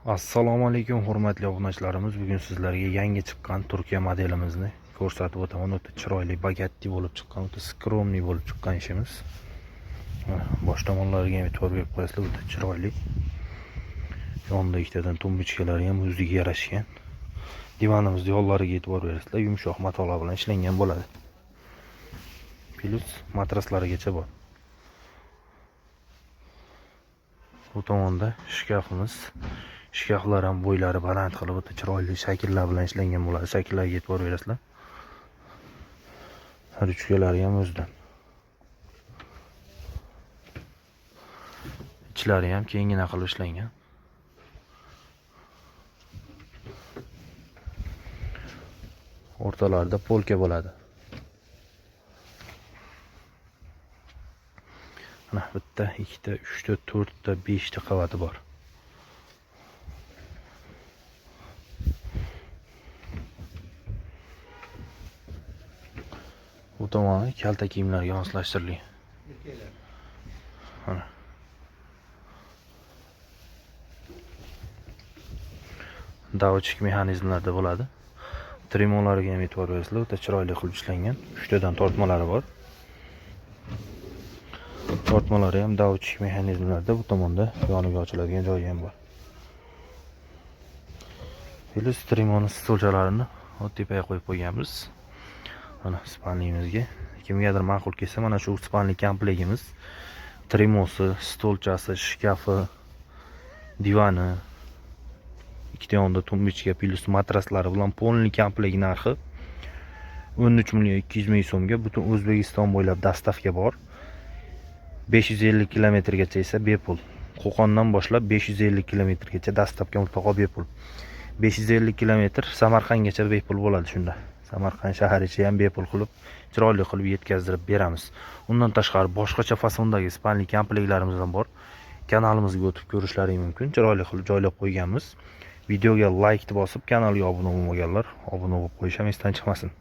Assalomu alaykum hurmatli obunachilarimiz. Bugun sizlarga yangi chiqqan Turkiya modelimizni ko'rsatib o'taman. O'ta chiroyli, bagatti bo'lib chiqqan, o'ta skromniy bo'lib chiqqan ishimiz. Bosh tomonlariga ham e'tibor berib qo'yasizlar, o'ta chiroyli. Yonida ikkitadan tumbichkalari ham o'ziga yarashgan. Divanimizni yollariga e'tibor berasizlar, yumshoq matolar bilan ishlangan bo'ladi. Plus matraslarigacha bor. Bu tomonda shkafimiz. Shkaflar ham bo'ylari baland qilib o'ta chiroyli shakllar bilan ishlangan bo'ladi. Shakllarga e'tibor berasizlar. Ruchkalari ham o'zidan. Ichlari ham kengina qilib ishlangan. O'rtalarida polka bo'ladi. Mana bitta, ikkita, 3 ta, 4 ta, 5 ta qavati bor. Bu tomoni kalta kiyimlarga moslashtirilgan. Mana. Davchik mexanizmlarda bo'ladi. Tremolariga ham e'tibor berasizlar, o'ta chiroyli qilib ishlangan. 3 tadan tortmalari bor. Tortmalari ham davchik mexanizmlarda, bu tomonda yoniga ochiladigan joyi ham bor. Plus tremoni stolchalarini tepaga qo'yib qo'yganmiz. Mana spalnimizga kimgadir ma'qul kelsa, mana shu spalnik komplektimiz, tremosi, stolchasi, shkafi, divani, ikkita yonida tumbichka, plus matraslari bilan polni komplekt narxi 13 200 ming so'mga butun O'zbekiston bo'ylab dastavka bor. 550 kilometrgacha esa bepul. Qo'qondan boshlab 550 kilometrgacha dastavka mutlaqo bepul. 550 kilometr Samarqandgacha bepul bo'ladi shunda. Samarqand shahar ichi ham bepul qilib, chiroyli qilib yetkazdirib beramiz. Undan tashqari boshqacha fasondagi spalnik komplektlarimiz ham bor. Kanalimizga o'tib ko'rishlaring mumkin. Chiroyli qilib joylab qo'yganmiz. Videoga like bosib, kanalga obuna bo'lmaganlar obuna bo'lib qo'yish ham esdan chiqmasin.